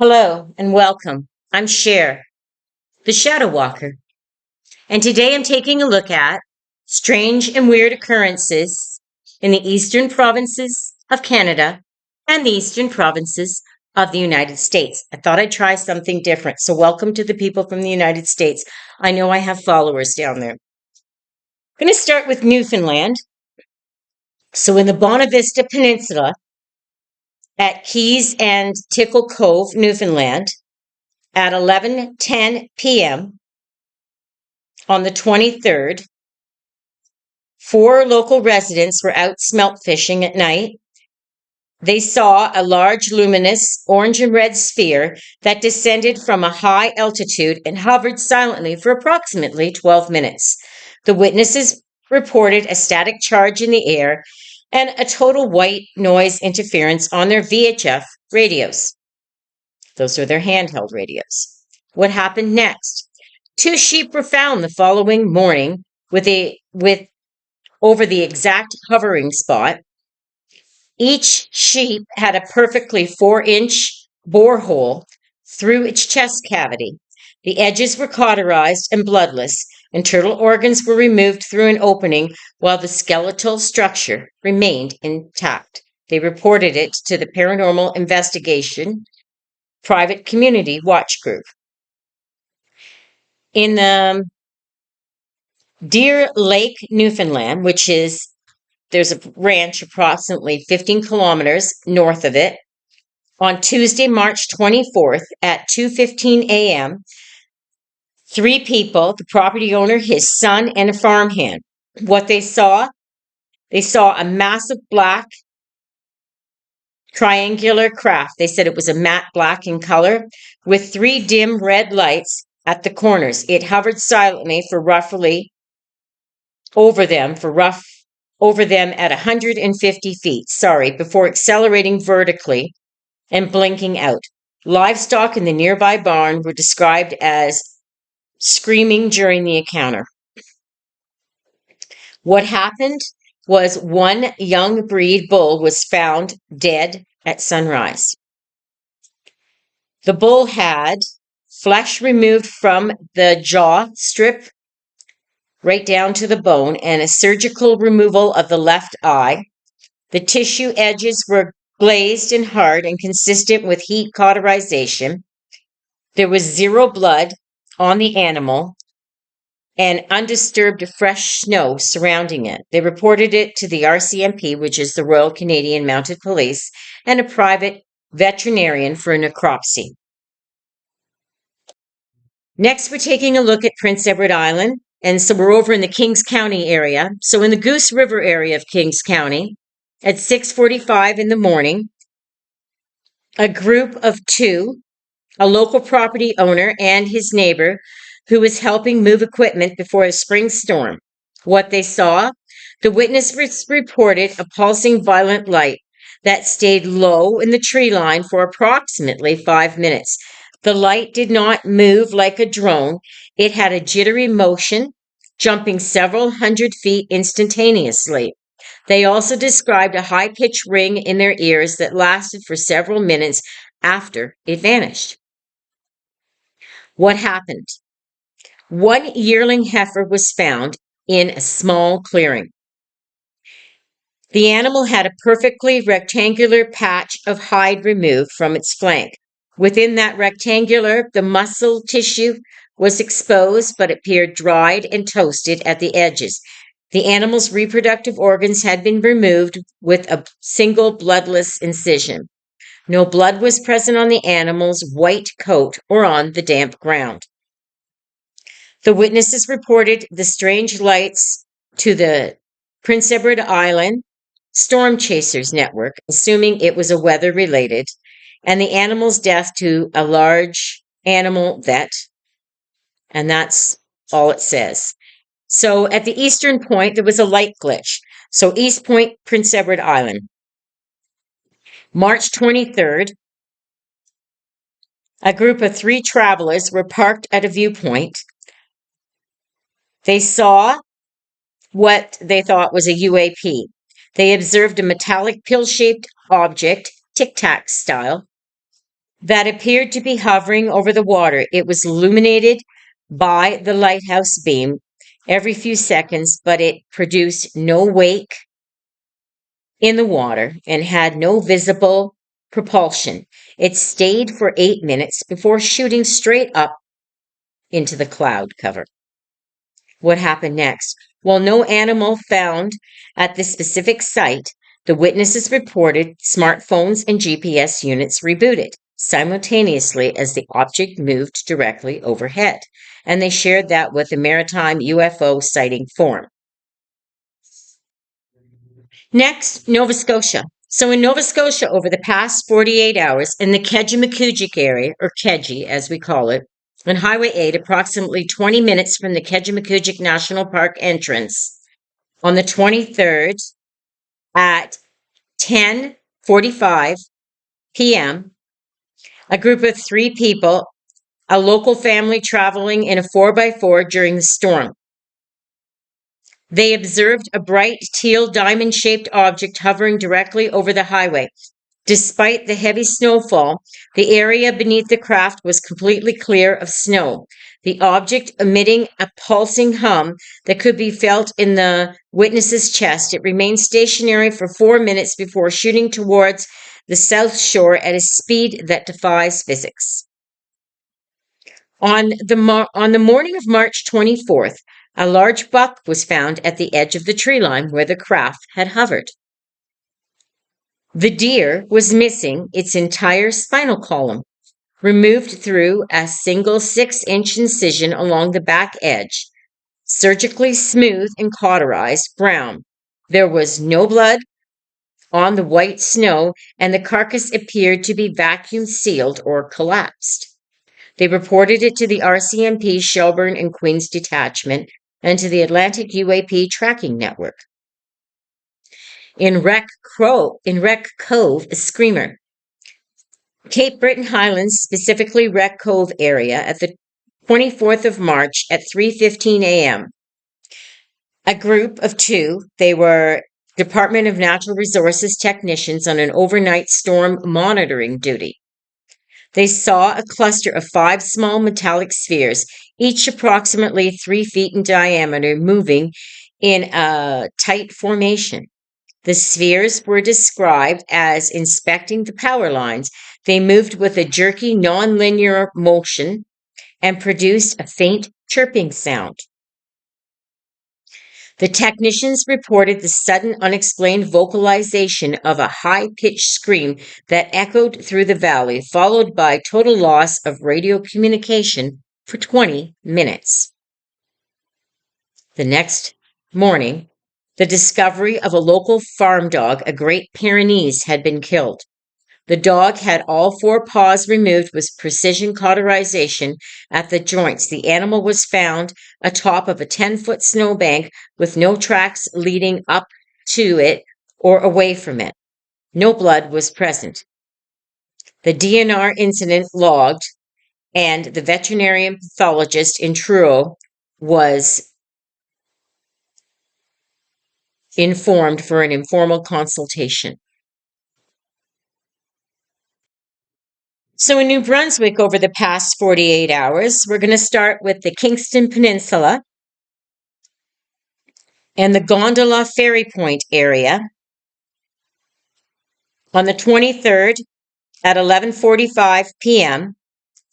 Hello and welcome. I'm Cher, the Shadow Walker, and today I'm taking a look at strange and weird occurrences in the eastern provinces of Canada and the eastern provinces of the United States. I thought I'd try something different, so welcome to the people from the United States. I know I have followers down there. I'm going to start with Newfoundland. So in the Bonavista Peninsula at Keys and Tickle Cove, Newfoundland, at 11:10 p.m. on the 23rd, 4 local residents were out smelt fishing at night. They saw a large luminous orange and red sphere that descended from a high altitude and hovered silently for approximately 12 minutes. The witnesses reported a static charge in the air and a total white noise interference on their VHF radios. Those are their handheld radios. What happened next? 2 sheep were found the following morning with over the exact hovering spot. Each sheep had a perfectly 4-inch borehole through its chest cavity. The edges were cauterized and bloodless. Internal organs were removed through an opening while the skeletal structure remained intact. They reported it to the Paranormal Investigation Private Community Watch Group. In the Deer Lake, Newfoundland, there's a ranch approximately 15 kilometers north of it. On Tuesday, March 24th at 2:15 a.m., 3 people, the property owner, his son, and a farmhand. What they saw a massive black triangular craft. They said it was a matte black in color with 3 dim red lights at the corners. It hovered silently over them at 150 feet, before accelerating vertically and blinking out. Livestock in the nearby barn were described as screaming during the encounter. What happened was 1 young breed bull was found dead at sunrise. The bull had flesh removed from the jaw strip right down to the bone and a surgical removal of the left eye. The tissue edges were glazed and hard and consistent with heat cauterization. There was 0 blood on the animal and undisturbed fresh snow surrounding it. They reported it to the RCMP, which is the Royal Canadian Mounted Police, and a private veterinarian for a necropsy. Next, we're taking a look at Prince Edward Island. And so we're over in the Kings County area. So in the Goose River area of Kings County, at 6:45 in the morning, a group of 2, a local property owner and his neighbor, who was helping move equipment before a spring storm. What they saw? The witnesses reported a pulsing violent light that stayed low in the tree line for approximately 5 minutes. The light did not move like a drone. It had a jittery motion, jumping several hundred feet instantaneously. They also described a high-pitched ring in their ears that lasted for several minutes after it vanished. What happened? 1 yearling heifer was found in a small clearing. The animal had a perfectly rectangular patch of hide removed from its flank. Within that rectangular, the muscle tissue was exposed but appeared dried and toasted at the edges. The animal's reproductive organs had been removed with a single bloodless incision. No blood was present on the animal's white coat or on the damp ground. The witnesses reported the strange lights to the Prince Edward Island Storm Chasers Network, assuming it was a weather-related, and the animal's death to a large animal vet. And that's all it says. So at the eastern point, there was a light glitch. So East Point, Prince Edward Island. March 23rd, a group of 3 travelers were parked at a viewpoint. They saw what they thought was a UAP. They observed a metallic pill-shaped object, tic-tac style, that appeared to be hovering over the water. It was illuminated by the lighthouse beam every few seconds, but it produced no wake in the water and had no visible propulsion. It stayed for 8 minutes before shooting straight up into the cloud cover. What happened next? While no animal found at the specific site, the witnesses reported smartphones and GPS units rebooted simultaneously as the object moved directly overhead, and they shared that with the Maritime UFO Sighting Forum. Next, Nova Scotia. So in Nova Scotia, over the past 48 hours, in the Kejimkujik area, or Keji as we call it, on Highway 8, approximately 20 minutes from the Kejimkujik National Park entrance, on the 23rd at 10:45 p.m., a group of 3 people, a local family traveling in a 4x4 during the storm. They observed a bright teal diamond-shaped object hovering directly over the highway. Despite the heavy snowfall, the area beneath the craft was completely clear of snow, the object emitting a pulsing hum that could be felt in the witness's chest. It remained stationary for 4 minutes before shooting towards the south shore at a speed that defies physics. On the morning of March 24th, a large buck was found at the edge of the tree line where the craft had hovered. The deer was missing its entire spinal column, removed through a single 6-inch incision along the back edge, surgically smooth and cauterized brown. There was no blood on the white snow, and the carcass appeared to be vacuum sealed or collapsed. They reported it to the RCMP Shelburne and Queens Detachment and to the Atlantic UAP Tracking Network. In Wreck Cove, a screamer. Cape Breton Highlands, specifically Wreck Cove area, at the 24th of March at 3:15 a.m. A group of 2, they were Department of Natural Resources technicians on an overnight storm monitoring duty. They saw a cluster of 5 small metallic spheres, each approximately 3 feet in diameter, moving in a tight formation. The spheres were described as inspecting the power lines. They moved with a jerky, non-linear motion and produced a faint chirping sound. The technicians reported the sudden, unexplained vocalization of a high-pitched scream that echoed through the valley, followed by total loss of radio communication for 20 minutes. The next morning, the discovery of a local farm dog, a Great Pyrenees, had been killed. The dog had all 4 paws removed with precision cauterization at the joints. The animal was found atop of a 10-foot snowbank with no tracks leading up to it or away from it. No blood was present. The DNR incident logged, and the veterinarian pathologist in Truro was informed for an informal consultation. So in New Brunswick, over the past 48 hours, we're going to start with the Kingston Peninsula and the Gondola Ferry Point area. On the 23rd at 11:45 p.m.,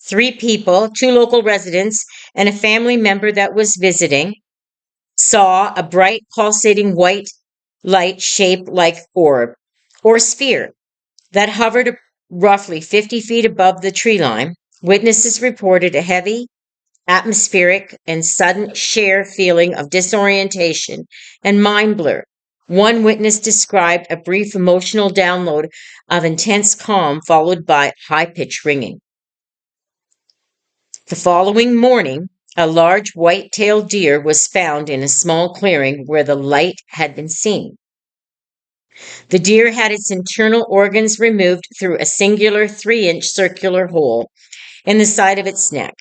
3 people, 2 local residents, and a family member that was visiting, saw a bright pulsating white light shaped like orb or sphere that hovered roughly 50 feet above the tree line. Witnesses reported a heavy, atmospheric, and sudden sheer feeling of disorientation and mind blur. One witness described a brief emotional download of intense calm followed by high-pitched ringing. The following morning, a large white-tailed deer was found in a small clearing where the light had been seen. The deer had its internal organs removed through a singular 3-inch circular hole in the side of its neck.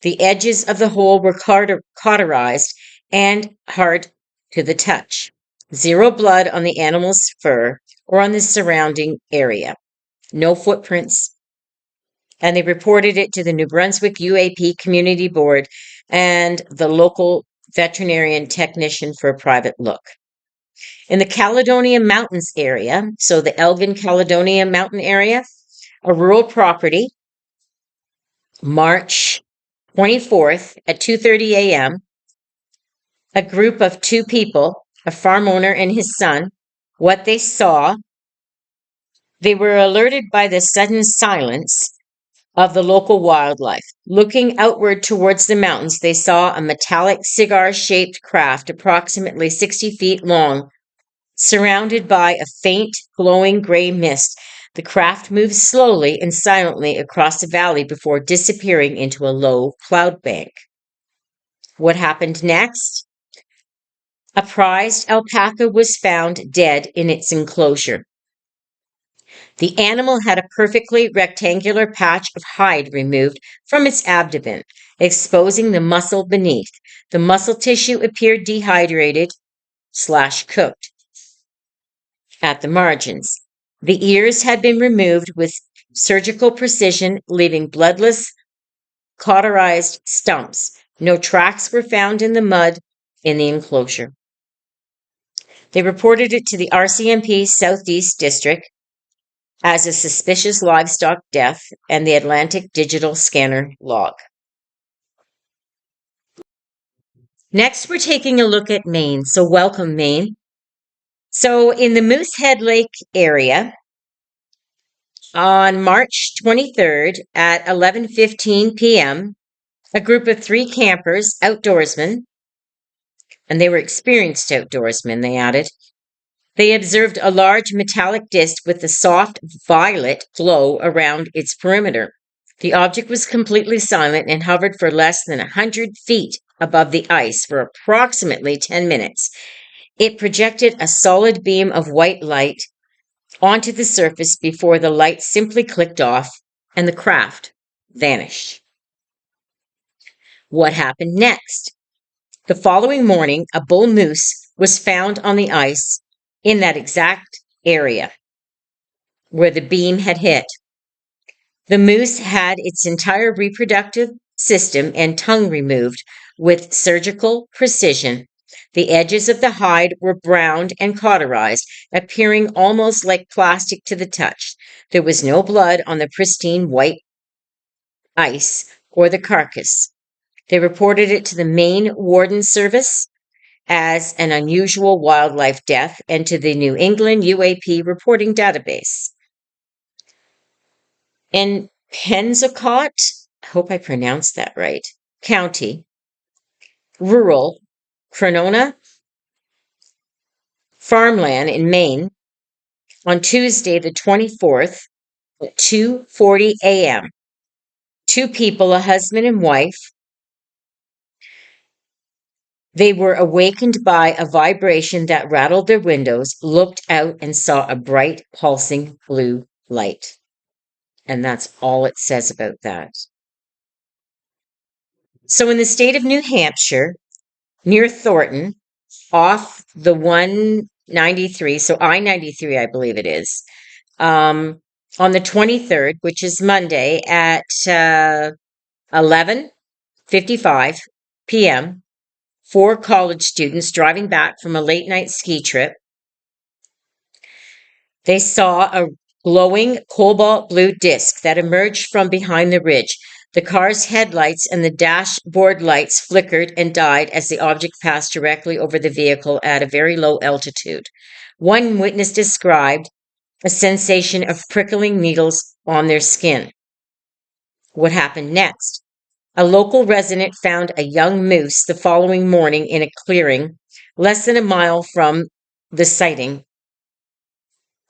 The edges of the hole were cauterized and hard to the touch. 0 blood on the animal's fur or on the surrounding area. No footprints and they reported it to the New Brunswick UAP Community Board and the local veterinarian technician for a private look. In the Caledonia Mountains area, so the Elgin Caledonia Mountain area, a rural property, March 24th at 2:30 a.m., a group of two people, a farm owner and his son, what they saw, they were alerted by the sudden silence of the local wildlife. Looking outward towards the mountains, they saw a metallic cigar-shaped craft approximately 60 feet long, surrounded by a faint, glowing gray mist. The craft moved slowly and silently across the valley before disappearing into a low cloud bank. What happened next? A prized alpaca was found dead in its enclosure. The animal had a perfectly rectangular patch of hide removed from its abdomen, exposing the muscle beneath. The muscle tissue appeared dehydrated/cooked at the margins. The ears had been removed with surgical precision, leaving bloodless, cauterized stumps. No tracks were found in the mud in the enclosure. They reported it to the RCMP Southeast District as a suspicious livestock death and the Atlantic Digital Scanner log. Next, we're taking a look at Maine. So welcome, Maine. So in the Moosehead Lake area, on March 23rd at 11:15 p.m., a group of 3 campers, outdoorsmen, and they were experienced outdoorsmen, they added, they observed a large metallic disc with a soft violet glow around its perimeter. The object was completely silent and hovered for less than 100 feet above the ice for approximately 10 minutes. It projected a solid beam of white light onto the surface before the light simply clicked off and the craft vanished. What happened next? The following morning, a bull moose was found on the ice in that exact area where the beam had hit. The moose had its entire reproductive system and tongue removed with surgical precision. The edges of the hide were browned and cauterized, appearing almost like plastic to the touch. There was no blood on the pristine white ice or the carcass. They reported it to the Maine Warden Service as an unusual wildlife death and to the New England UAP reporting database. In Pensacola, I hope I pronounced that right, County, rural Crnona farmland in Maine, on Tuesday the 24th at 2:40 a.m., 2 people, a husband and wife, they were awakened by a vibration that rattled their windows, looked out, and saw a bright, pulsing blue light. And that's all it says about that. So in the state of New Hampshire, near Thornton, off the 193, so I-93, I believe it is, on the 23rd, which is Monday at 11:55 p.m., 4 college students driving back from a late night ski trip, they saw a glowing cobalt blue disc that emerged from behind the ridge. The car's headlights and the dashboard lights flickered and died as the object passed directly over the vehicle at a very low altitude. One witness described a sensation of prickling needles on their skin. What happened next? A local resident found a young moose the following morning in a clearing less than a mile from the sighting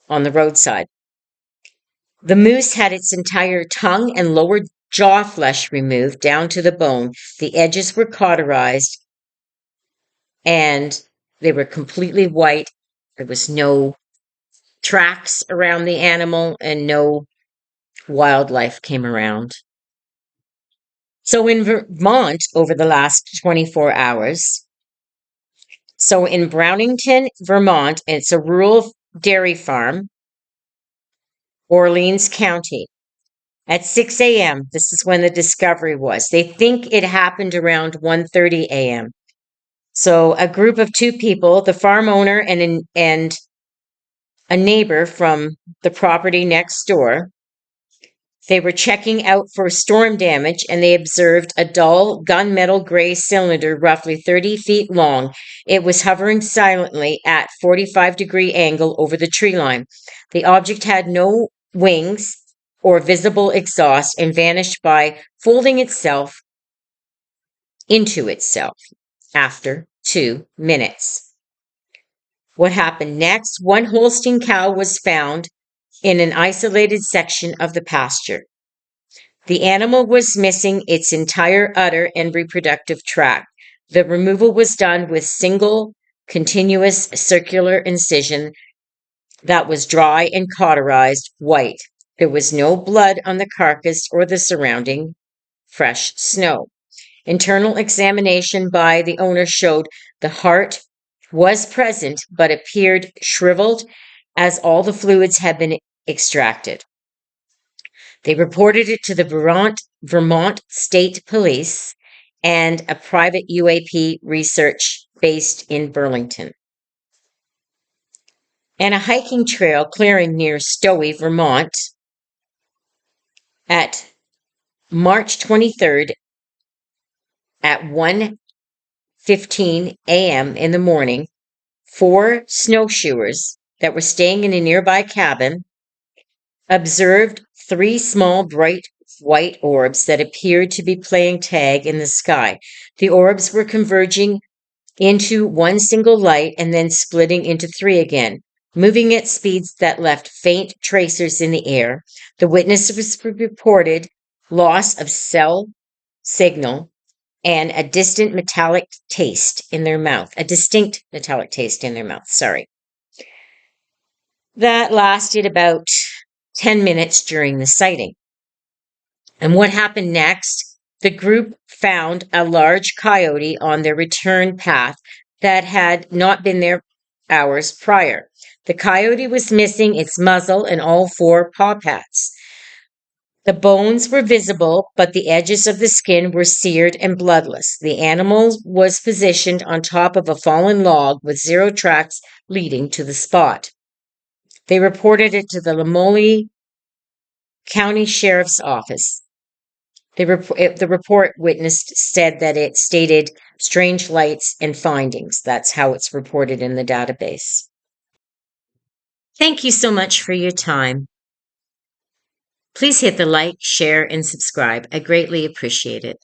on the roadside. The moose had its entire tongue and lower jaw flesh removed down to the bone. The edges were cauterized and they were completely white. There was no tracks around the animal and no wildlife came around. So in Vermont, over the last 24 hours, so in Brownington, Vermont, it's a rural dairy farm, Orleans County. At 6 a.m., this is when the discovery was. They think it happened around 1:30 a.m. So a group of two people, the farm owner and a neighbor from the property next door, they were checking out for storm damage and they observed a dull gunmetal gray cylinder roughly 30 feet long. It was hovering silently at 45-degree angle over the tree line. The object had no wings or visible exhaust and vanished by folding itself into itself after 2 minutes. What happened next? One Holstein cow was found in an isolated section of the pasture. The animal was missing its entire udder and reproductive tract. The removal was done with single, continuous circular incision that was dry and cauterized white. There was no blood on the carcass or the surrounding fresh snow. Internal examination by the owner showed the heart was present but appeared shriveled as all the fluids had been extracted. They reported it to the Vermont State Police and a private UAP research based in Burlington. And a hiking trail clearing near Stowey, Vermont, at March 23rd at 1:15 a.m. in the morning, 4 snowshoers that were staying in a nearby cabin observed 3 small bright white orbs that appeared to be playing tag in the sky. The orbs were converging into one single light and then splitting into 3 again, moving at speeds that left faint tracers in the air. The witnesses reported loss of cell signal and a distinct metallic taste in their mouth. Sorry. That lasted about 10 minutes during the sighting. And what happened next? The group found a large coyote on their return path that had not been there hours prior. The coyote was missing its muzzle and all 4 paw pads. The bones were visible, but the edges of the skin were seared and bloodless. The animal was positioned on top of a fallen log with 0 tracks leading to the spot. They reported it to the Lamoille County Sheriff's Office. The report witnessed said that it stated strange lights and findings. That's how it's reported in the database. Thank you so much for your time. Please hit the like, share, and subscribe. I greatly appreciate it.